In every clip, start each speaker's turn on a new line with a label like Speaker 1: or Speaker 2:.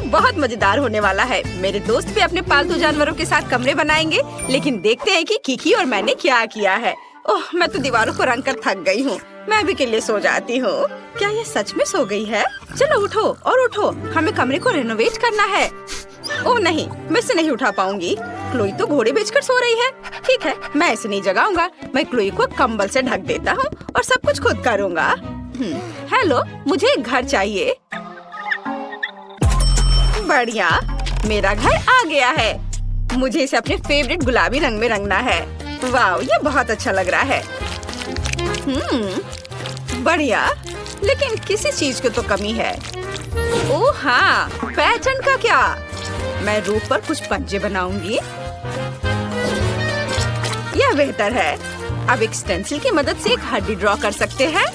Speaker 1: बहुत मजेदार होने वाला है। मेरे दोस्त भी अपने पालतू जानवरों के साथ कमरे बनाएंगे, लेकिन देखते हैं कि किकी और मैंने क्या किया है। ओह, मैं तो दीवारों को रंग कर थक गई हूँ। मैं भी के लिए सो जाती हूँ। क्या ये सच में सो गई है? चलो उठो और उठो, हमें कमरे को रेनोवेट करना है। ओह नहीं, मैं इसे नहीं उठा पाऊंगी। क्लोई तो घोड़े बेचकर सो रही है। ठीक है, मैं इसे नहीं जगाऊंगा। मैं क्लोई को कंबल से ढक देता हूँ और सब कुछ खुद करूँगा। हेलो, मुझे एक घर चाहिए। बढ़िया, मेरा घर आ गया है। मुझे इसे अपने फेवरेट गुलाबी रंग में रंगना है। वाह, ये बहुत अच्छा लग रहा है। बढ़िया, लेकिन किसी चीज की तो कमी है। ओह हाँ, पैटर्न का क्या? मैं रूफ पर कुछ पंजे बनाऊंगी। यह बेहतर है। अब एक स्टेंसिल की मदद से एक हड्डी ड्रॉ कर सकते हैं।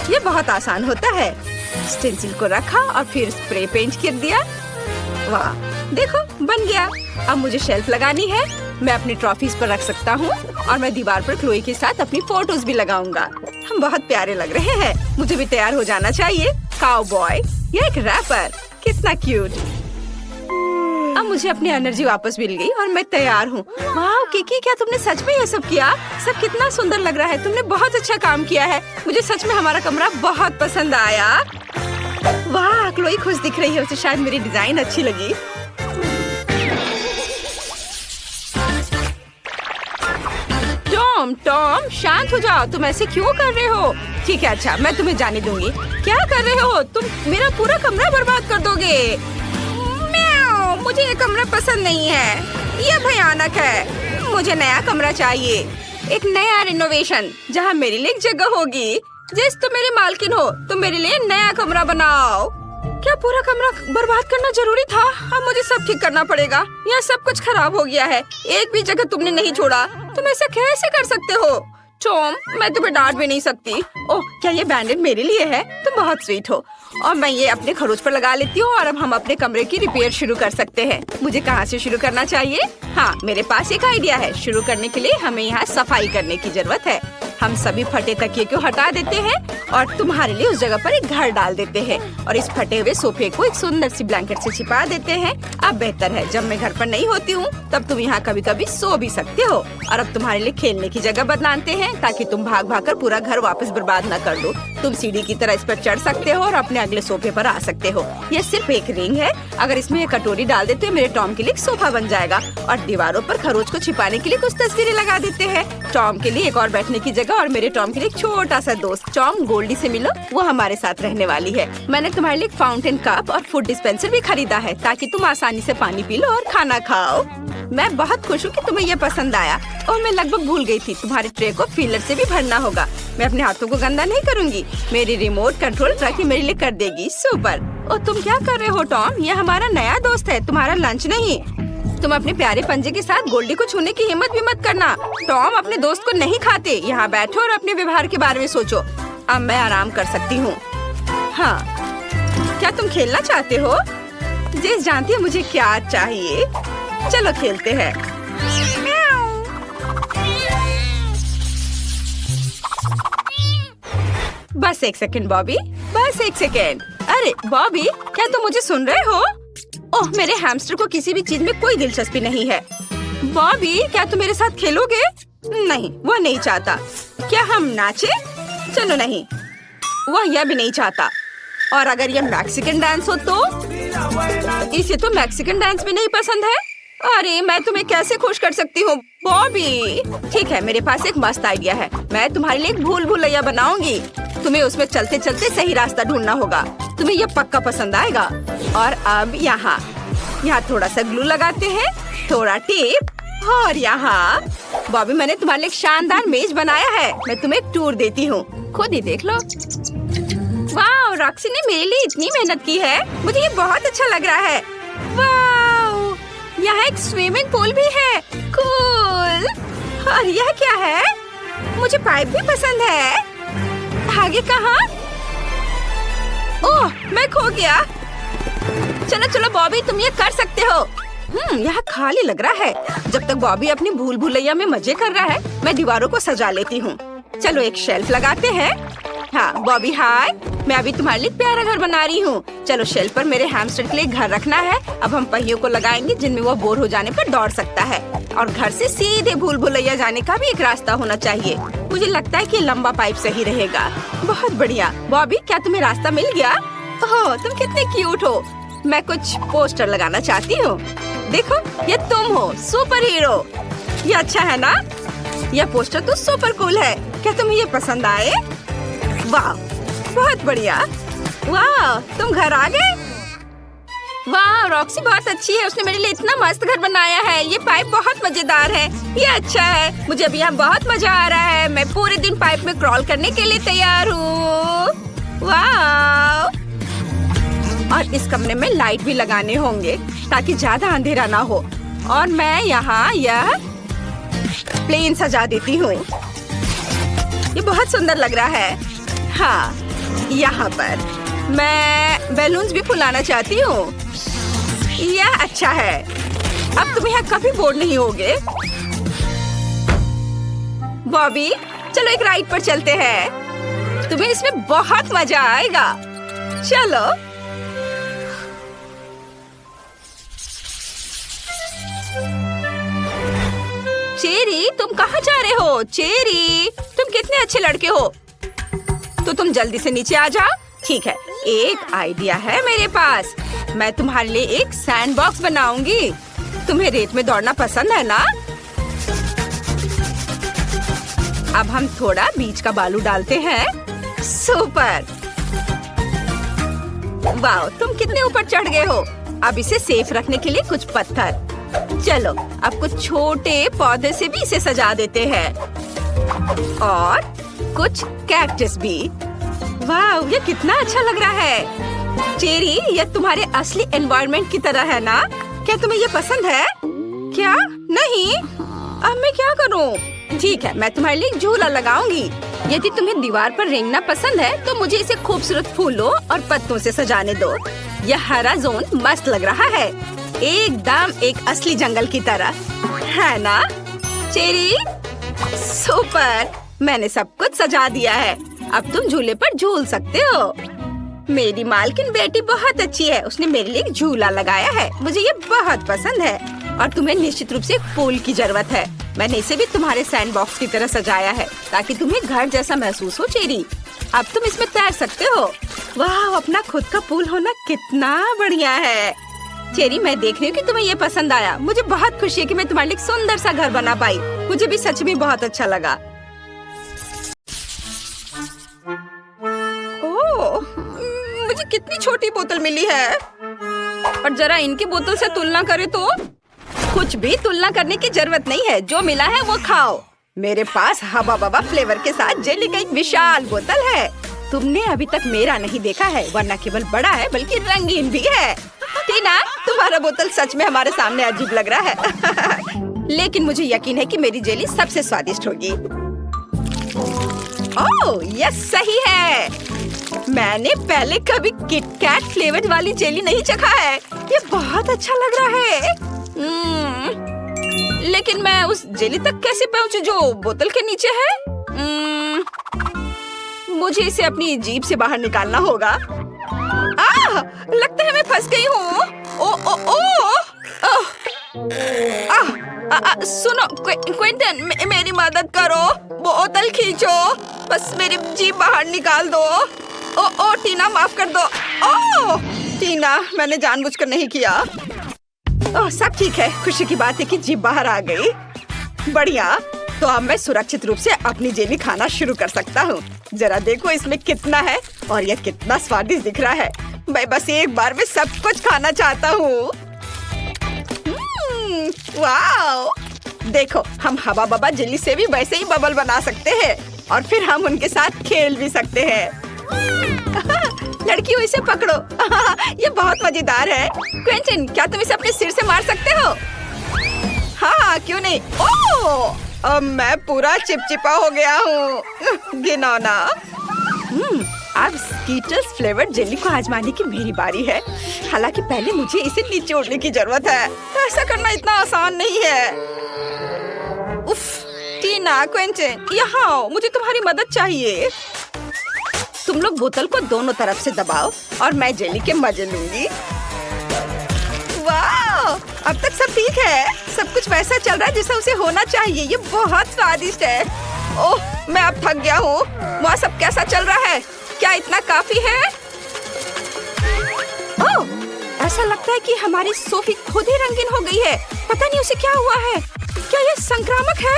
Speaker 1: ये बहुत आसान होता है। स्टेंसिल को रखा और फिर स्प्रे पेंट कर दिया। वाह, देखो बन गया। अब मुझे शेल्फ लगानी है। मैं अपनी ट्रॉफीज पर रख सकता हूँ और मैं दीवार पर क्लोई के साथ अपनी फोटोज भी लगाऊंगा। हम बहुत प्यारे लग रहे हैं। मुझे भी तैयार हो जाना चाहिए। काउबॉय, ये एक रैपर, कितना क्यूट। अब मुझे अपनी एनर्जी वापस मिल गई और मैं तैयार हूँ। वाह किकी, क्या तुमने सच में ये सब किया? सब कितना सुंदर लग रहा है। तुमने बहुत अच्छा काम किया है। मुझे सच में हमारा कमरा बहुत पसंद आया। वाह, क्लोई खुश दिख रही है। उसे शायद मेरी डिजाइन अच्छी लगी। टॉम, शांत हो जाओ। तुम ऐसे क्यों कर रहे हो? ठीक है, अच्छा, मैं तुम्हें जाने दूंगी। क्या कर रहे हो तुम? मेरा पूरा कमरा बर्बाद कर दोगे। म्याऊ, मुझे ये कमरा पसंद नहीं है। ये भयानक है। मुझे नया कमरा चाहिए। एक नया रिनोवेशन जहाँ मेरे लिए एक जगह होगी। जिस तुम मेरी मालकिन हो, तुम मेरे लिए नया कमरा बनाओ। क्या पूरा कमरा बर्बाद करना जरूरी था? अब मुझे सब ठीक करना पड़ेगा। यहाँ सब कुछ खराब हो गया है। एक भी जगह तुमने नहीं छोड़ा। तुम ऐसा कैसे कर सकते हो? टॉम, मैं तुम्हें डांट भी नहीं सकती। ओह, क्या ये बैंडेड मेरे लिए है? तुम बहुत स्वीट हो। और मैं ये अपने खरोच पर लगा लेती हूँ और अब हम अपने कमरे की रिपेयर शुरू कर सकते हैं। मुझे कहाँ से शुरू करना चाहिए? हाँ, मेरे पास एक आइडिया है। शुरू करने के लिए हमें यहाँ सफाई करने की जरूरत है। हम सभी फटे तकिए को हटा देते हैं और तुम्हारे लिए उस जगह पर एक घर डाल देते हैं और इस फटे हुए सोफे को एक सुंदर सी ब्लैंकेट से छिपा देते हैं। अब बेहतर है, जब मैं घर पर नहीं होती हूँ तब तुम यहाँ कभी कभी सो भी सकते हो। और अब तुम्हारे लिए खेलने की जगह बनाते हैं ताकि तुम भाग भाग कर पूरा घर वापस बर्बाद न कर दो। तुम सीढ़ी की तरह इस पर चढ़ सकते हो और अपने अगले सोफे पर आ सकते हो। यह सिर्फ एक रिंग है। अगर इसमें एक कटोरी डाल देते हो, मेरे टॉम के लिए एक सोफा बन जाएगा। और दीवारों पर खरोच को छिपाने के लिए कुछ तस्वीरें लगा देते हैं। टॉम के लिए एक और बैठने की जगह और मेरे टॉम के लिए एक छोटा सा दोस्त। टॉम, गोल्डी से मिलो, वो हमारे साथ रहने वाली है। मैंने तुम्हारे लिए एक फाउंटेन कप और फूड डिस्पेंसर भी खरीदा है ताकि तुम आसानी से पानी पी लो और खाना खाओ। मैं बहुत खुश हूँ कि तुम्हें ये पसंद आया। और मैं लगभग भूल गई थी, तुम्हारे ट्रे को फीलर से भी भरना होगा। मैं अपने हाथों को गंदा नहीं करूँगी। मेरी रिमोट कंट्रोल ट्रकी मेरे लिए कर देगी। सुपर। और तुम क्या कर रहे हो टॉम? ये हमारा नया दोस्त है, तुम्हारा लंच नहीं। तुम अपने प्यारे पंजे के साथ गोल्डी को छूने की हिम्मत भी मत करना। टॉम अपने दोस्त को नहीं खाते। यहाँ बैठो और अपने व्यवहार के बारे में सोचो। अब मैं आराम कर सकती हूँ। हाँ, क्या तुम खेलना चाहते हो? जेस जानती है मुझे क्या चाहिए। चलो खेलते हैं। बस एक सेकंड बॉबी, बस एक सेकंड। अरे बॉबी, क्या तुम मुझे सुन रहे हो? ओह, मेरे हैमस्टर को किसी भी चीज में कोई दिलचस्पी नहीं है। बॉबी, क्या तुम मेरे साथ खेलोगे? नहीं, वह नहीं चाहता। क्या हम नाचे? चलो नहीं, वह यह भी नहीं चाहता। और अगर यह मैक्सिकन डांस हो तो? इसे तो मैक्सिकन डांस भी नहीं पसंद है। अरे, मैं तुम्हें कैसे खुश कर सकती हूँ बॉबी? ठीक है, मेरे पास एक मस्त आइडिया है। मैं तुम्हारे लिए एक भूल भुलैया बनाऊंगी। तुम्हें उसमें चलते चलते सही रास्ता ढूंढना होगा। तुम्हें यह पक्का पसंद आएगा। और अब यहाँ थोड़ा सा ग्लू लगाते हैं, थोड़ा टेप और यहाँ। बॉबी, मैंने तुम्हारे लिए एक शानदार मेज बनाया है। मैं तुम्हें एक टूर देती हूँ, खुद ही देख लो। वाह, रॉक्सी ने मेरे लिए इतनी मेहनत की है। मुझे ये बहुत अच्छा लग रहा है। वाह, यहाँ एक स्विमिंग पूल भी है। कूल। और यह क्या है? मुझे पाइप भी पसंद है। आगे कहाँ? ओह, मैं खो गया। चलो चलो बॉबी, तुम ये कर सकते हो। यहाँ खाली लग रहा है। जब तक बॉबी अपनी भूल भुलैया में मजे कर रहा है, मैं दीवारों को सजा लेती हूँ। चलो एक शेल्फ लगाते हैं हाँ बॉबी हाय, मैं अभी तुम्हारे लिए प्यारा घर बना रही हूँ। चलो शेल्फ पर मेरे हैमस्टर के लिए घर रखना है। अब हम पहियों को लगाएंगे जिनमें वो बोर हो जाने पर दौड़ सकता है। और घर से सीधे भूल भुलैया जाने का भी एक रास्ता होना चाहिए। मुझे लगता है कि लंबा पाइप सही रहेगा। बहुत बढ़िया। बॉबी क्या तुम्हें रास्ता मिल गया? ओह तुम कितने क्यूट हो। मैं कुछ पोस्टर लगाना चाहती हूँ। देखो ये तुम हो, सुपर हीरो। ये अच्छा है ना? यह पोस्टर तो सुपर कूल है। क्या तुम्हें ये पसंद आए? वाह बहुत बढ़िया। वाह तुम घर आ गए? वाह रॉक्सी बहुत अच्छी है। उसने मेरे लिए इतना मस्त घर बनाया है। ये पाइप बहुत मजेदार है। ये अच्छा है। मुझे अभी यहाँ बहुत मजा आ रहा है। मैं पूरे दिन पाइप में क्रॉल करने के लिए तैयार हूँ। वाह। और इस कमरे में लाइट भी लगाने होंगे ताकि ज्यादा अंधेरा ना हो। और मैं यहाँ यह प्लेन सजा देती हूँ। ये बहुत सुंदर लग रहा है। हाँ यहाँ पर मैं बैलून्स भी फुलाना चाहती हूँ। यह अच्छा है। अब तुम यहाँ कभी बोर नहीं होगे। बॉबी चलो एक राइड पर चलते हैं। तुम्हें इसमें बहुत मजा आएगा। चलो। चेरी तुम कहाँ जा रहे हो? चेरी तुम कितने अच्छे लड़के हो। तो तुम जल्दी से नीचे आ जाओ। ठीक है एक आइडिया है मेरे पास। मैं तुम्हारे लिए एक सैंड बॉक्स बनाऊंगी। तुम्हें रेत में दौड़ना पसंद है ना? अब हम थोड़ा बीच का बालू डालते हैं। सुपर। वाह तुम कितने ऊपर चढ़ गए हो। अब इसे सेफ रखने के लिए कुछ पत्थर। चलो अब कुछ छोटे पौधे से भी इसे सजा देते हैं। और कुछ कैक्टस भी। वाह ये कितना अच्छा लग रहा है। चेरी ये तुम्हारे असली एनवायरनमेंट की तरह है ना? क्या तुम्हें ये पसंद है? क्या नहीं? अब मैं क्या करूं? ठीक है मैं तुम्हारे लिए झूला लगाऊंगी। यदि तुम्हें दीवार पर रेंगना पसंद है तो मुझे इसे खूबसूरत फूलों और पत्तों से सजाने दो। यह हरा जोन मस्त लग रहा है। एकदम एक असली जंगल की तरह है ना? Cherry super. मैंने सब कुछ सजा दिया है। अब तुम झूले पर झूल सकते हो। मेरी मालकिन बेटी बहुत अच्छी है। उसने मेरे लिए एक झूला लगाया है। मुझे ये बहुत पसंद है। और तुम्हें निश्चित रूप से एक पूल की जरूरत है। मैंने इसे भी तुम्हारे सैंड बॉक्स की तरह सजाया है ताकि तुम्हें घर जैसा महसूस हो। चेरी अब तुम इसमें तैर सकते हो। वाह अपना खुद का पूल होना कितना बढ़िया है। चेरी मैं देख रही हूँ कि तुम्हें ये पसंद आया। मुझे बहुत खुशी है कि मैं तुम्हारे लिए एक सुंदर सा घर बना पाई। मुझे भी सच में बहुत अच्छा लगा। ओह मुझे कितनी छोटी बोतल मिली है। और जरा इनकी बोतल से तुलना करें तो कुछ भी तुलना करने की जरूरत नहीं है। जो मिला है वो खाओ। मेरे पास हवा बवा फ्लेवर के साथ जेली का एक विशाल बोतल है। तुमने अभी तक मेरा नहीं देखा है, वरना केवल बड़ा है बल्कि रंगीन भी है। टीना तुम्हारा बोतल सच में हमारे सामने अजीब लग रहा है। लेकिन मुझे यकीन है कि मेरी जेली सबसे स्वादिष्ट होगी। ओह यह सही है। मैंने पहले कभी किटकैट फ्लेवर वाली जेली नहीं चखा है। ये बहुत अच्छा लग रहा है। लेकिन मैं उस जेली तक कैसे पहुंचूं जो बोतल के नीचे है? मुझे इसे अपनी जीभ से बाहर निकालना होगा। लगता है मैं फंस गई हूँ। सुनो क्विंटन मेरी मदद करो। बोतल खींचो। बस मेरी जीभ बाहर निकाल दो। ओ टीना माफ कर दो। टीना मैंने जानबूझकर नहीं किया। सब ठीक है। खुशी की बात है कि जीभ बाहर आ गई। बढ़िया। तो अब मैं सुरक्षित रूप से अपनी जेली खाना शुरू कर सकता हूँ। जरा देखो इसमें कितना है और यह कितना स्वादिष्ट दिख रहा है। मैं बस एक बार में सब कुछ खाना चाहता हूँ। वाह देखो हम हवा बबा जेली से भी वैसे ही बबल बना सकते हैं और फिर हम उनके साथ खेल भी सकते हैं। लड़कियों इसे पकड़ो। ये बहुत मजेदार है। क्विंटन क्या तुम इसे अपने सिर से मार सकते हो? हाँ क्यों नहीं। अब मैं पूरा चिपचिपा हो गया हूँ। घिनौना। अब स्कीटर्स फ्लेवर जेली को आजमाने की मेरी बारी है। हालांकि पहले मुझे इसे निचोड़ने की जरूरत है। ऐसा करना इतना आसान नहीं है। उफ, टीना क्विंटन यहाँ आओ। मुझे तुम्हारी मदद चाहिए। तुम लोग बोतल को दोनों तरफ से दबाओ और मैं जेली के मजे लूंगी। वाह, अब तक सब ठीक है। सब कुछ वैसा चल रहा है जैसा उसे होना चाहिए। ये बहुत स्वादिष्ट है। ओह, मैं अब थक गया हूँ। वहाँ सब कैसा चल रहा है? क्या इतना काफी है? ओह, ऐसा लगता है कि हमारी सोफी खुद ही रंगीन हो गई है। पता नहीं उसे क्या हुआ है। क्या ये संक्रामक है?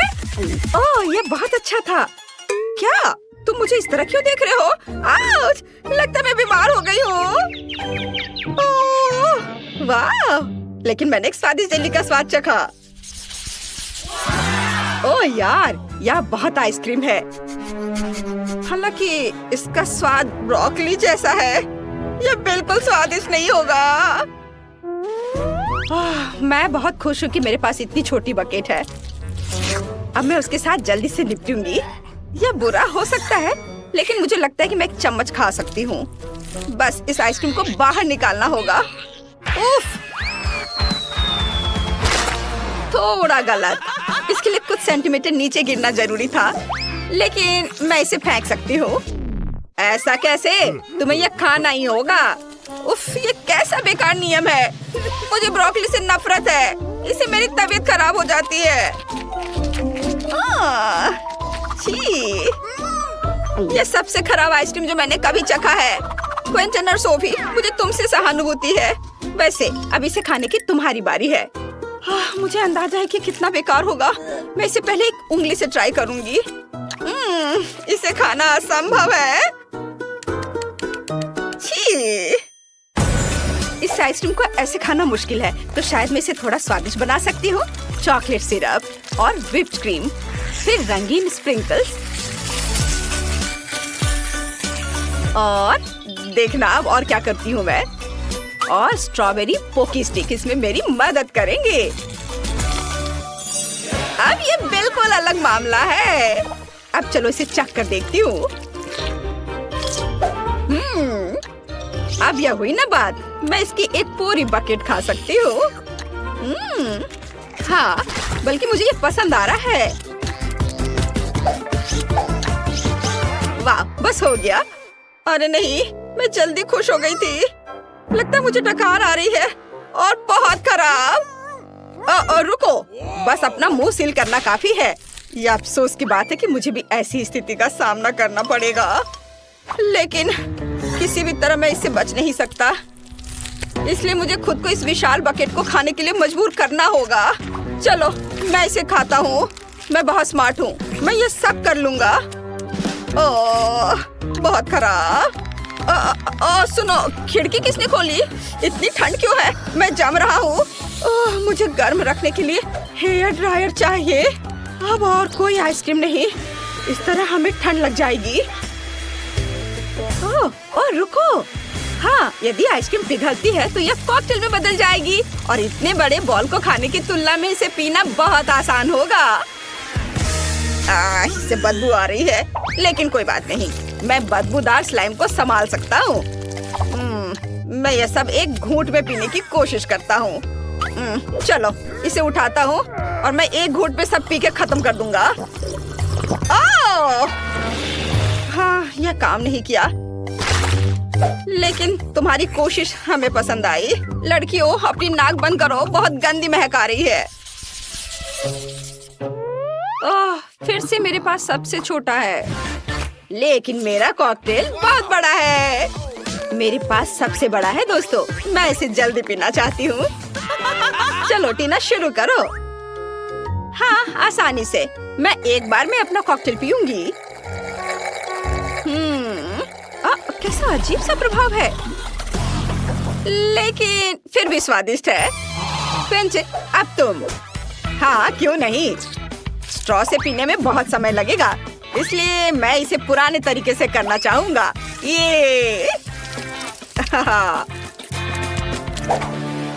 Speaker 1: ओह, ये बहुत अच्छा था। क्या तुम मुझे इस तरह क्यों देख रहे हो? आउच! लगता है मैं बीमार हो गई हूँ। ओह, वाह! लेकिन मैंने एक स्वादिष्ट जेली का स्वाद चखा। ओह यार, यह बहुत आइसक्रीम है। हालांकि इसका स्वाद ब्रोकली जैसा है। यह बिल्कुल स्वादिष्ट नहीं होगा। मैं बहुत खुश हूँ कि मेरे पास इतनी छोटी बकेट है। अब मैं उसके साथ जल्दी से निपटूंगी। यह बुरा हो सकता है, लेकिन मुझे लगता है कि मैं एक चम्मच खा सकती हूँ। बस इस आइसक्रीम को बाहर निकालना होगा। उफ, थोड़ा गलत। इसके लिए कुछ सेंटीमीटर नीचे गिरना जरूरी था, लेकिन मैं इसे फेंक सकती हूँ। ऐसा कैसे? तुम्हें यह खाना ही होगा। उफ, ये कैसा बेकार नियम है। मुझे ब्रोकली से नफरत है। इससे मेरी तबीयत खराब हो जाती है। छी, ये सबसे खराब आइसक्रीम जो मैंने कभी चखा है। क्विंटन और सोफी, मुझे तुमसे सहानुभूति है। वैसे अब इसे खाने की तुम्हारी बारी है। मुझे अंदाजा है कि कितना बेकार होगा। मैं इसे पहले एक उंगली से ट्राई करूंगी। इसे खाना असंभव है। छी, इस आइसक्रीम को ऐसे खाना मुश्किल है, तो शायद मैं इसे थोड़ा स्वादिष्ट बना सकती हूँ। चॉकलेट सिरप और व्हिप्ड क्रीम, फिर रंगीन स्प्रिंकल्स, और देखना अब और क्या करती हूँ मैं। और स्ट्रॉबेरी पोकी स्टिक इसमें मेरी मदद करेंगे। अब ये बिल्कुल अलग मामला है। अब चलो इसे चख कर देखती हूँ। अब यह हुई ना बात। मैं इसकी एक पूरी बकेट खा सकती हूँ। हाँ, बल्कि मुझे ये पसंद आ रहा है। वाह, बस हो गया। अरे नहीं, मैं जल्दी खुश हो गई थी। लगता है मुझे डकार आ रही है, और बहुत खराब। रुको, बस अपना मुंह सील करना काफी है। ये अफसोस की बात है कि मुझे भी ऐसी स्थिति का सामना करना पड़ेगा, लेकिन किसी भी तरह मैं इससे बच नहीं सकता। इसलिए मुझे खुद को इस विशाल बकेट को खाने के लिए मजबूर करना होगा। चलो, मैं इसे खाता हूँ। मैं बहुत स्मार्ट हूँ, मैं ये सब कर लूंगा। ओह, बहुत खराब। सुनो, खिड़की किसने खोली? इतनी ठंड क्यों है? मैं जम रहा हूँ। मुझे गर्म रखने के लिए हेयर ड्रायर चाहिए। अब और कोई आइसक्रीम नहीं, इस तरह हमें ठंड लग जाएगी। रुको, हाँ, यदि आइसक्रीम पिघलती है तो यह कॉकटेल में बदल जाएगी, और इतने बड़े बॉल को खाने की तुलना में इसे पीना बहुत आसान होगा। इससे बदबू आ रही है, लेकिन कोई बात नहीं, मैं बदबूदार स्लाइम को संभाल सकता हूँ। मैं यह सब एक घूंट में पीने की कोशिश करता हूँ। चलो, इसे उठाता हूँ और मैं एक घूंट में सब पी के खत्म कर दूंगा। हाँ, यह काम नहीं किया, लेकिन तुम्हारी कोशिश हमें पसंद आई। लड़कियों, अपनी नाक बंद करो, बहुत गंदी महक आ रही है। फिर से मेरे पास सबसे छोटा है, लेकिन मेरा कॉकटेल बहुत बड़ा है। मेरे पास सबसे बड़ा है दोस्तों, मैं इसे जल्दी पीना चाहती हूँ। चलो टीना, शुरू करो। हाँ, आसानी से। मैं एक बार में अपना कॉकटेल पीऊंगी। कैसा अजीब सा प्रभाव है, लेकिन फिर भी स्वादिष्ट है। क्विंटन, अब तुम। हाँ, क्यों नहीं। स्ट्रॉ से पीने में बहुत समय लगेगा, इसलिए मैं इसे पुराने तरीके से करना चाहूंगा। ये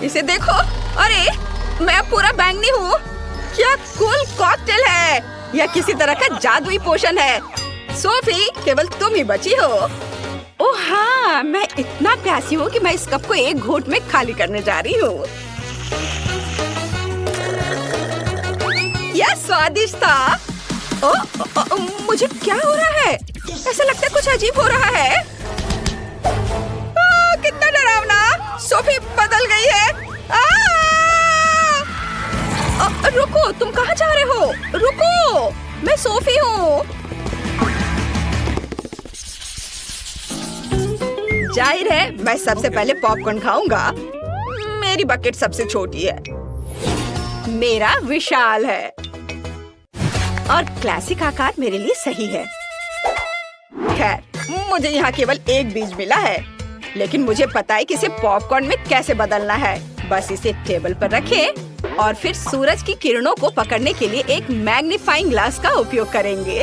Speaker 1: इसे देखो। अरे, मैं पूरा बैंगनी हूँ। क्या कूल कॉकटेल है। यह किसी तरह का जादुई पोषण है। सोफी, केवल तुम ही बची हो। ओह हाँ, मैं इतना प्यासी हूँ कि मैं इस कप को एक घूंट में खाली करने जा रही हूँ। यह स्वादिष्ट था। मुझे क्या हो रहा है? ऐसा लगता है कुछ अजीब हो रहा है। कितना डरावना। सोफी बदल गई है। रुको, तुम कहाँ जा रहे हो? रुको, मैं सोफी हूँ। जाहिर है मैं सबसे पहले पॉपकॉर्न खाऊंगा। मेरी बकेट सबसे छोटी है, मेरा विशाल है और क्लासिक आकार मेरे लिए सही है। खैर, मुझे यहाँ केवल एक बीज मिला है, लेकिन मुझे पता है कि इसे पॉपकॉर्न में कैसे बदलना है। बस इसे टेबल पर रखें और फिर सूरज की किरणों को पकड़ने के लिए एक मैग्नीफाइंग ग्लास का उपयोग करेंगे।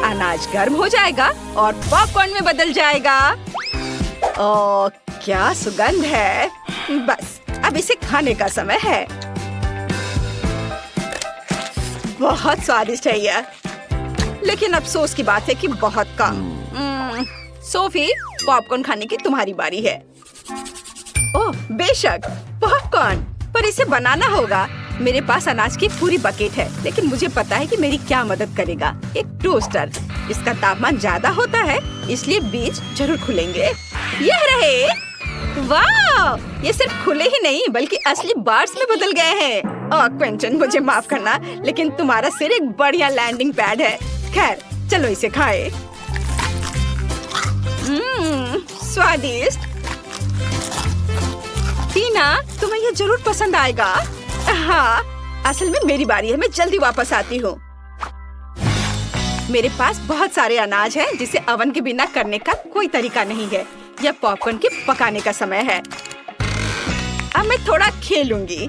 Speaker 1: अनाज गर्म हो जाएगा और पॉपकॉर्न में बदल जाएगा। ओह, क्या सुगंध है। बस अब इसे खाने का समय है। बहुत स्वादिष्ट है यह, लेकिन अफसोस की बात है कि बहुत कम। सोफी, पॉपकॉर्न खाने की तुम्हारी बारी है। ओह बेशक, पॉपकॉर्न, पर इसे बनाना होगा। मेरे पास अनाज की पूरी बकेट है, लेकिन मुझे पता है कि मेरी क्या मदद करेगा। एक टोस्टर। इसका तापमान ज्यादा होता है, इसलिए बीज जरूर खुलेंगे। यह रहे। वाह, ये सिर्फ खुले ही नहीं बल्कि असली बार्स में बदल गए हैं। ओह क्विंटन, मुझे माफ करना, लेकिन तुम्हारा सिर एक बढ़िया लैंडिंग पैड है। खैर, चलो इसे खाएं। स्वादिष्ट। टीना, तुम्हें ये जरूर पसंद आएगा। हाँ, असल में मेरी बारी है, मैं जल्दी वापस आती हूँ। मेरे पास बहुत सारे अनाज हैं जिसे ओवन के बिना करने का कोई तरीका नहीं है। यह पॉपकॉर्न के पकाने का समय है। अब मैं थोड़ा खेलूंगी।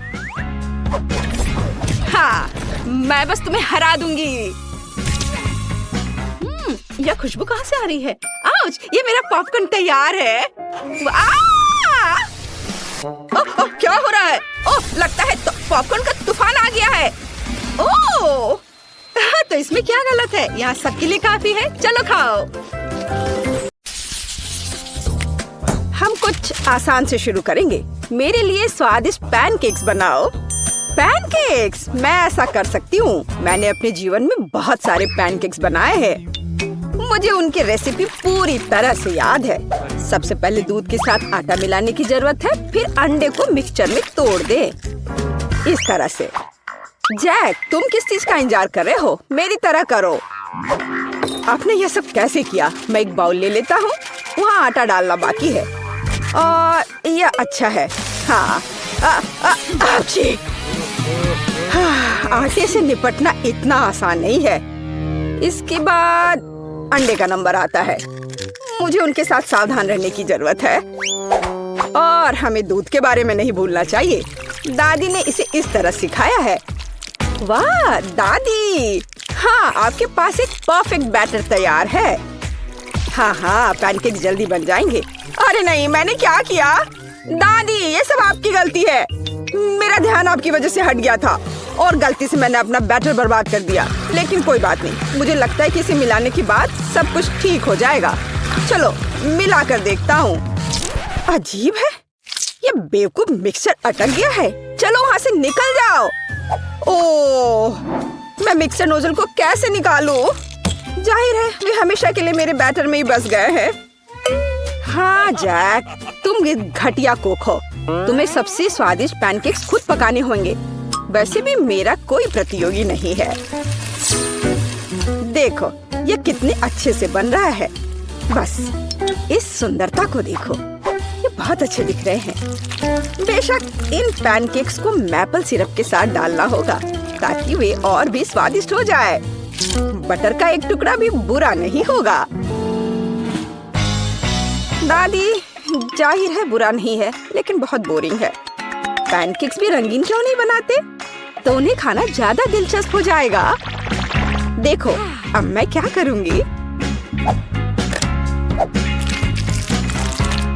Speaker 1: हाँ, मैं बस तुम्हें हरा दूंगी। यह खुशबू कहाँ से आ रही है? आउच, ये मेरा पॉपकॉर्न तैयार है। ओह, क्या हो रहा है? ओह, लगता है तो पॉपकॉर्न का तूफान आ गया है। ओह, तो इसमें क्या गलत है? यहाँ सबके लिए काफी है। चलो खाओ। हम कुछ आसान से शुरू करेंगे। मेरे लिए स्वादिष्ट पैनकेक्स बनाओ। पैनकेक्स? मैं ऐसा कर सकती हूँ। मैंने अपने जीवन में बहुत सारे पैनकेक्स बनाए हैं। मुझे उनकी रेसिपी पूरी तरह से याद है। सबसे पहले दूध के साथ आटा मिलाने की जरूरत है, फिर अंडे को मिक्सचर में तोड़ दे इस तरह से। जैक, तुम किस चीज का इंतजार कर रहे हो? मेरी तरह करो। आपने यह सब कैसे किया? मैं एक बाउल ले लेता हूँ। वहाँ आटा डालना बाकी है और यह अच्छा है। हाँ, आटे से निपटना इतना आसान नहीं है। इसके बाद अंडे का नंबर आता है। मुझे उनके साथ सावधान रहने की जरूरत है और हमें दूध के बारे में नहीं भूलना चाहिए। दादी ने इसे इस तरह सिखाया है। वाह दादी, हाँ, आपके पास एक परफेक्ट बैटर तैयार है। हाँ, पैनकेक जल्दी बन जाएंगे। अरे नहीं, मैंने क्या किया? दादी, ये सब आपकी गलती है। मेरा ध्यान आपकी वजह से हट गया था और गलती से मैंने अपना बैटर बर्बाद कर दिया। लेकिन कोई बात नहीं, मुझे लगता है कि इसे मिलाने के बाद सब कुछ ठीक हो जाएगा। चलो मिला कर देखता हूँ। अजीब है, ये बेवकूफ मिक्सर अटक गया है। चलो वहाँ से निकल जाओ। ओह, मैं मिक्सर नोजल को कैसे निकालूं? जाहिर है वे हमेशा के लिए मेरे बैटर में ही बस गए हैं। हाँ जैक, तुम ये घटिया कुक हो। तुम्हें सबसे स्वादिष्ट पैनकेक्स खुद पकाने होंगे। वैसे भी मेरा कोई प्रतियोगी नहीं है। देखो ये कितने अच्छे से बन रहा है। बस इस सुंदरता को देखो, ये बहुत अच्छे दिख रहे हैं। बेशक इन पैनकेक्स को मैपल सिरप के साथ डालना होगा ताकि वे और भी स्वादिष्ट हो जाए। बटर का एक टुकड़ा भी बुरा नहीं होगा। दादी, जाहिर है बुरा नहीं है, लेकिन बहुत बोरिंग है। पैनकेक्स भी रंगीन क्यों नहीं बनाते? तो उन्हें खाना ज्यादा दिलचस्प हो जाएगा। देखो अब मैं क्या करूंगी।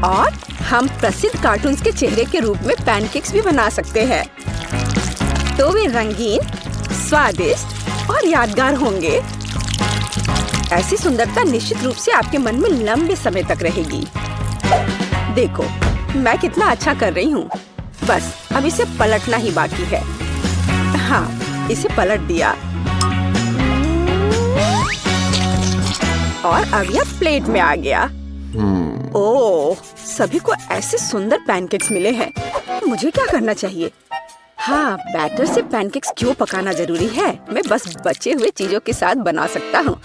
Speaker 1: और हम प्रसिद्ध कार्टून्स के चेहरे के रूप में पैनकेक्स भी बना सकते हैं। तो वे रंगीन, स्वादिष्ट और यादगार होंगे। ऐसी सुंदरता निश्चित रूप से आपके मन में लंबे समय तक रहेगी। देखो मैं कितना अच्छा कर रही हूँ। बस अब इसे पलटना ही बाकी है। हाँ, इसे पलट दिया और अब यह प्लेट में आ गया। ओह, सभी को ऐसे सुंदर पैनकेक्स मिले हैं। मुझे क्या करना चाहिए? हाँ, बैटर से पैनकेक्स क्यों पकाना जरूरी है? मैं बस बचे हुए चीजों के साथ बना सकता हूँ।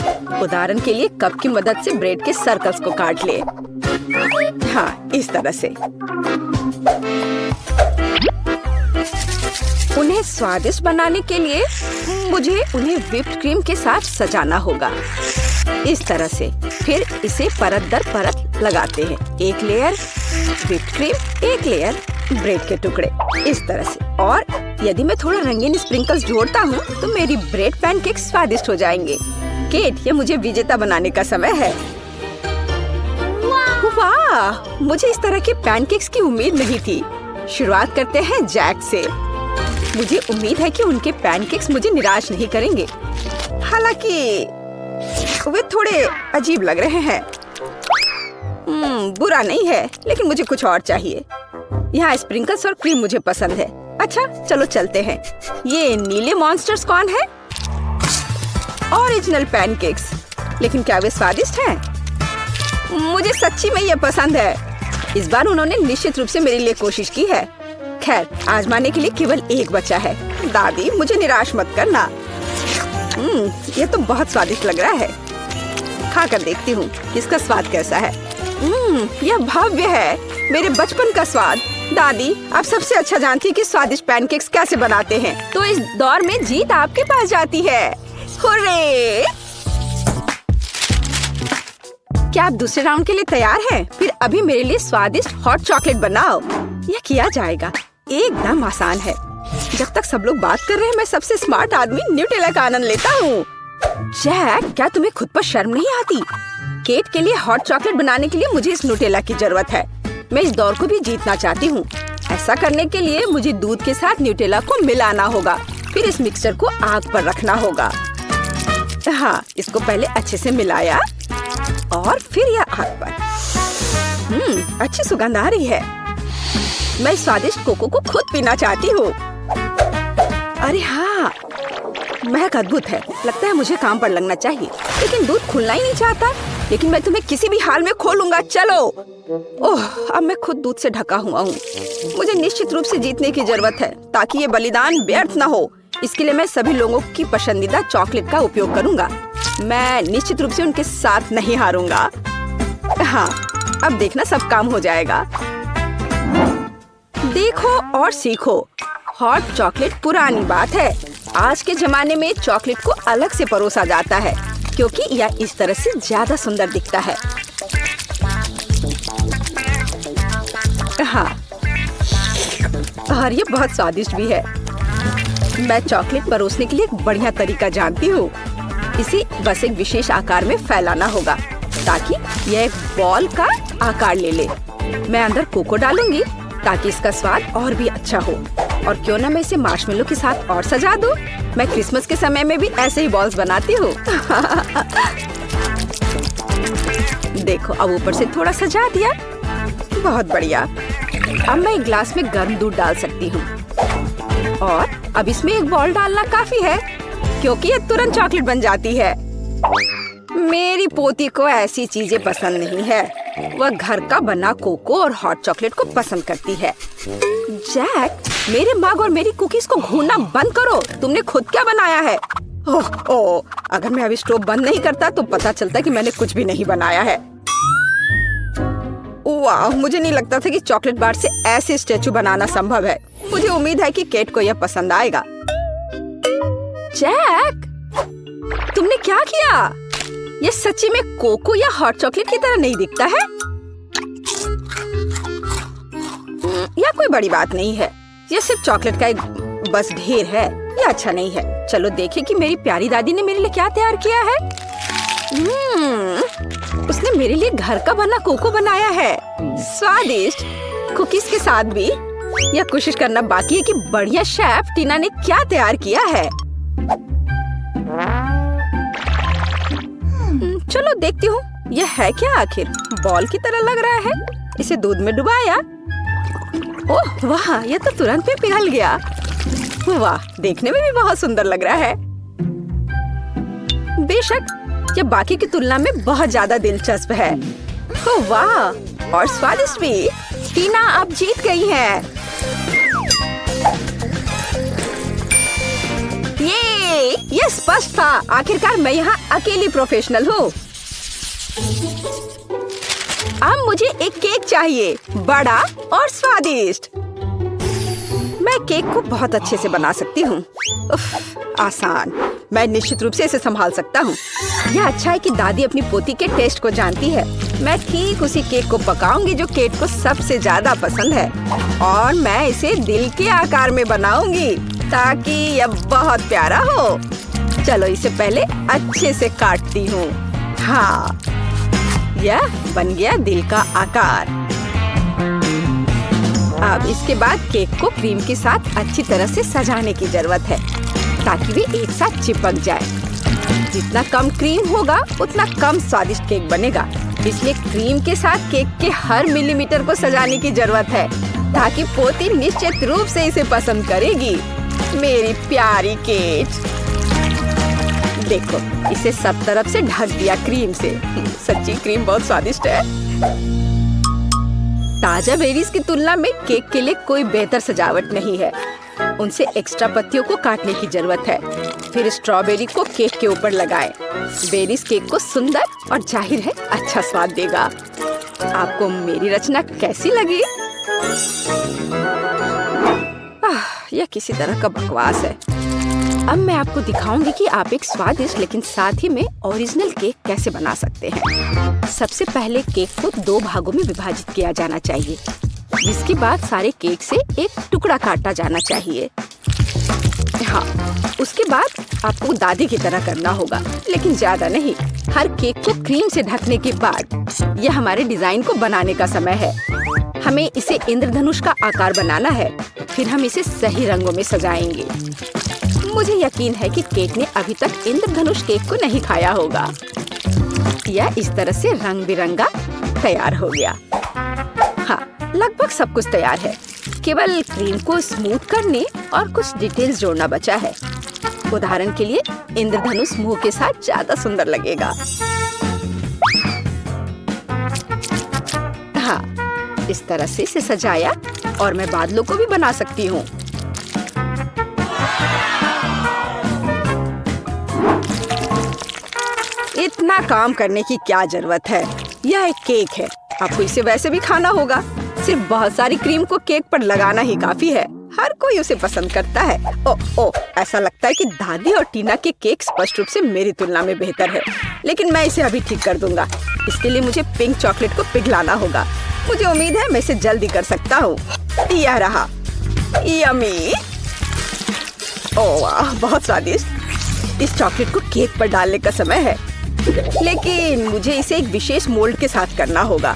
Speaker 1: उदाहरण के लिए कप की मदद से ब्रेड के सर्कल्स को काट ले। हाँ, इस तरह से। उन्हें स्वादिष्ट बनाने के लिए मुझे उन्हें व्हिप्ड क्रीम के साथ सजाना होगा। इस तरह से। फिर इसे परत दर परत लगाते हैं। एक लेयर व्हिप्ड क्रीम, एक लेयर ब्रेड के टुकड़े, इस तरह से। और यदि मैं थोड़ा रंगीन स्प्रिंकल्स जोड़ता हूँ तो मेरी ब्रेड पैनकेक्स स्वादिष्ट हो जाएंगे। केट, ये मुझे विजेता बनाने का समय है। वाह, मुझे इस तरह के पैनकेक्स की उम्मीद नहीं थी। शुरुआत करते हैं जैक से। मुझे उम्मीद है कि उनके पैनकेक्स मुझे निराश नहीं करेंगे। हालांकि वे थोड़े अजीब लग रहे हैं। बुरा नहीं है, लेकिन मुझे कुछ और चाहिए। यहाँ स्प्रिंकल्स और क्रीम मुझे पसंद है। अच्छा, चलो चलते हैं। ये नीले मॉन्स्टर्स कौन है? Original pancakes. लेकिन क्या वे स्वादिष्ट हैं? मुझे सच्ची में ये पसंद है। इस बार उन्होंने निश्चित रूप से मेरे लिए कोशिश की है। खैर, आजमाने के लिए केवल एक बचा है। दादी, मुझे निराश मत करना। ये तो बहुत स्वादिष्ट लग रहा है। खाकर देखती हूँ इसका स्वाद कैसा है। यह भव्य है, मेरे बचपन का स्वाद। दादी, आप सबसे अच्छा जानती हैं कि स्वादिष्ट पैनकेक्स कैसे बनाते हैं। तो इस दौर में जीत आपके पास जाती है। हुर्रे! क्या आप दूसरे राउंड के लिए तैयार हैं? फिर अभी मेरे लिए स्वादिष्ट हॉट चॉकलेट बनाओ। यह किया जाएगा। एकदम आसान है। जब तक सब लोग बात कर रहे हैं, मैं सबसे स्मार्ट आदमी न्यूटेला का आनंद लेता हूँ। जैक, क्या तुम्हें खुद पर शर्म नहीं आती? केट के लिए हॉट चॉकलेट बनाने के लिए मुझे इस न्यूटेला की जरूरत है। मैं इस दौर को भी जीतना चाहती हूँ। ऐसा करने के लिए मुझे दूध के साथ न्यूटेला को मिलाना होगा। फिर इस मिक्सचर को आग पर रखना होगा। हाँ, इसको पहले अच्छे से मिलाया और फिर यह आग पर। अच्छी सुगंध आ रही है। मैं स्वादिष्ट कोको को खुद पीना चाहती हूँ। अरे हाँ, महक अद्भुत है। लगता है मुझे काम पर लगना चाहिए, लेकिन दूध खुलना ही नहीं चाहता। लेकिन मैं तुम्हें किसी भी हाल में खोलूंगा। चलो। ओह, अब मैं खुद दूध से ढका हुआ हूँ। मुझे निश्चित रूप से जीतने की जरूरत है, ताकि ये बलिदान व्यर्थ न हो। इसके लिए मैं सभी लोगों की पसंदीदा चॉकलेट का उपयोग करूंगा। मैं निश्चित रूप से उनके साथ नहीं हारूंगा। हाँ, अब देखना सब काम हो जाएगा। देखो और सीखो। हॉट चॉकलेट पुरानी बात है। आज के जमाने में चॉकलेट को अलग से परोसा जाता है, क्योंकि यह इस तरह से ज्यादा सुंदर दिखता है। हाँ, और ये बहुत स्वादिष्ट भी है। मैं चॉकलेट परोसने के लिए एक बढ़िया तरीका जानती हूँ। इसे बस एक विशेष आकार में फैलाना होगा, ताकि यह एक बॉल का आकार ले ले। मैं अंदर कोको डालूंगी, ताकि इसका स्वाद और भी अच्छा हो। और क्यों ना मैं इसे मार्शमेलो के साथ और सजा दूं? मैं क्रिसमस के समय में भी ऐसे ही बॉल्स बनाती हूँ। देखो, अब ऊपर से थोड़ा सजा दिया। बहुत बढ़िया। अब मैं एक ग्लास में गर्म दूध डाल सकती हूँ। और अब इसमें एक बॉल डालना काफी है, क्योंकि ये तुरंत चॉकलेट बन जाती है। मेरी पोती को ऐसी चीजें पसंद नहीं है। वह घर का बना कोको और हॉट चॉकलेट को पसंद करती है। जैक, मेरे मग और मेरी कुकीज को घूरना बंद करो। तुमने खुद क्या बनाया है? ओह, अगर मैं अभी स्टोव बंद नहीं करता तो पता चलता कि मैंने कुछ भी नहीं बनाया है। वाह, मुझे नहीं लगता था कि चॉकलेट बार से ऐसे स्टैचू बनाना संभव है। मुझे उम्मीद है कि केट को यह पसंद आएगा। जैक, तुमने क्या किया? यह सच्ची में कोको या हॉट चॉकलेट की तरह नहीं दिखता है। यह कोई बड़ी बात नहीं है। यह सिर्फ चॉकलेट का एक बस ढेर है। यह अच्छा नहीं है। चलो देखें कि मेरी प्यारी दादी ने मेरे लिए क्या तैयार किया है। उसने मेरे लिए घर का बना कोको बनाया है। स्वादिष्ट कुकीज के साथ भी। यह कोशिश करना बाकी है कि बढ़िया शेफ टीना ने क्या तैयार किया है। चलो देखती हूँ, यह है क्या आखिर? बॉल की तरह लग रहा है। इसे दूध में डुबाया। ओह वाह, यह तो तुरंत में पिघल गया। वाह, देखने में भी बहुत सुंदर लग रहा है। बेशक ये बाकी की तुलना में बहुत ज्यादा दिलचस्प है। ओह वाह, और स्वादिष्ट भी। टीना आप जीत गई हैं। ये स्पष्ट था। आखिरकार मैं यहाँ अकेली प्रोफेशनल हूँ। अब मुझे एक केक चाहिए, बड़ा और स्वादिष्ट। मैं केक को बहुत अच्छे से बना सकती हूँ। आसान। मैं निश्चित रूप से इसे संभाल सकता हूँ। यह अच्छा है कि दादी अपनी पोती के टेस्ट को जानती है। मैं ठीक उसी केक को पकाऊंगी जो केट को सबसे ज्यादा पसंद है, और मैं इसे दिल के आकार में बनाऊंगी ताकि यह बहुत प्यारा हो। चलो इसे पहले अच्छे से काटती हूँ। हाँ, यह बन गया दिल का आकार। अब इसके बाद केक को क्रीम के साथ अच्छी तरह से सजाने की जरूरत है ताकि वे एक साथ चिपक जाए। जितना कम क्रीम होगा उतना कम स्वादिष्ट केक बनेगा। इसलिए क्रीम के साथ केक के हर मिलीमीटर को सजाने की जरूरत है ताकि पोती निश्चित रूप से इसे पसंद करेगी। मेरी प्यारी केट, देखो इसे सब तरफ से ढक दिया क्रीम से। सच्ची क्रीम बहुत स्वादिष्ट है। ताजा बेरीज की तुलना में केक के लिए कोई बेहतर सजावट नहीं है। उनसे एक्स्ट्रा पत्तियों को काटने की जरूरत है। फिर स्ट्रॉबेरी को केक के ऊपर लगाएं। बेरीज केक को सुंदर और जाहिर है अच्छा स्वाद देगा। आपको मेरी रचना कैसी लगी? यह किसी तरह का बकवास है। अब मैं आपको दिखाऊंगी कि आप एक स्वादिष्ट लेकिन साथ ही में ओरिजिनल केक कैसे बना सकते हैं। सबसे पहले केक को 2 भागों में विभाजित किया जाना चाहिए, जिसके बाद सारे केक से एक टुकड़ा काटा जाना चाहिए। हाँ, उसके बाद आपको दादी की तरह करना होगा, लेकिन ज्यादा नहीं। हर केक को क्रीम से ढकने के बाद यह हमारे डिजाइन को बनाने का समय है। हमें इसे इंद्रधनुष का आकार बनाना है। फिर हम इसे सही रंगों में सजाएंगे। मुझे यकीन है कि केक ने अभी तक इंद्रधनुष केक को नहीं खाया होगा। यह इस तरह से रंग बिरंगा तैयार हो गया। हाँ, लगभग सब कुछ तैयार है। केवल क्रीम को स्मूथ करने और कुछ डिटेल्स जोड़ना बचा है। उदाहरण के लिए इंद्रधनुष मुंह के साथ ज्यादा सुंदर लगेगा। हाँ, इस तरह से इसे सजाया और मैं बादलों को भी बना सकती हूँ। इतना काम करने की क्या जरूरत है? यह एक केक है, आपको इसे वैसे भी खाना होगा। सिर्फ बहुत सारी क्रीम को केक पर लगाना ही काफी है। हर कोई उसे पसंद करता है। ओह, ऐसा लगता है कि दादी और टीना के केक स्पष्ट रूप से मेरी तुलना में बेहतर है, लेकिन मैं इसे अभी ठीक कर दूंगा। इसके लिए मुझे पिंक चॉकलेट को पिघलाना होगा। मुझे उम्मीद है मैं इसे जल्दी कर सकता हूँ। यह रहा, यम्मी। ओह वाह, बहुत स्वादिष्ट। इस चॉकलेट को केक पर डालने का समय है, लेकिन मुझे इसे एक विशेष मोल्ड के साथ करना होगा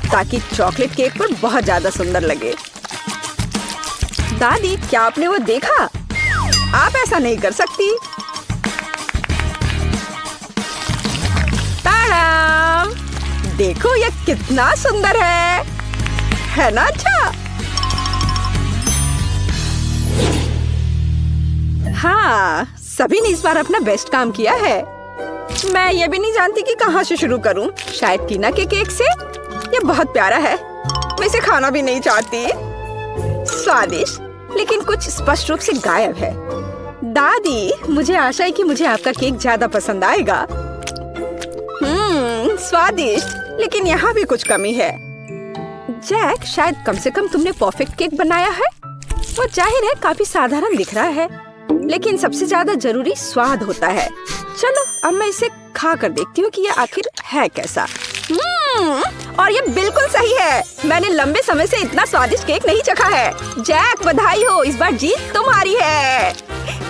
Speaker 1: ताकि चॉकलेट केक पर बहुत ज्यादा सुंदर लगे। दादी, क्या आपने वो देखा? आप ऐसा नहीं कर सकती। ताड़ाम! देखो यह कितना सुंदर है ना? अच्छा, हाँ, सभी ने इस बार अपना बेस्ट काम किया है। मैं ये भी नहीं जानती कि कहाँ से शुरू करूं। शायद टीना के केक से। ये बहुत प्यारा है, मैं इसे खाना भी नहीं चाहती। स्वादिष्ट, लेकिन कुछ स्पष्ट रूप से गायब है। दादी, मुझे आशा है कि मुझे आपका केक ज्यादा पसंद आएगा। स्वादिष्ट, लेकिन यहाँ भी कुछ कमी है। जैक, शायद कम से कम तुमने परफेक्ट केक बनाया है। वो जाहिर है काफी साधारण दिख रहा है, लेकिन सबसे ज्यादा जरूरी स्वाद होता है। चलो अब मैं इसे खा कर देखती हूँ कि ये आखिर है कैसा। और ये बिल्कुल सही है। मैंने लंबे समय से इतना स्वादिष्ट केक नहीं चखा है। जैक, बधाई हो, इस बार जीत तुम्हारी है।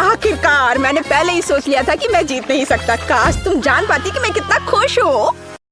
Speaker 1: आखिरकार, मैंने पहले ही सोच लिया था कि मैं जीत नहीं सकता। काश तुम जान पाती कि मैं कितना खुश हूँ।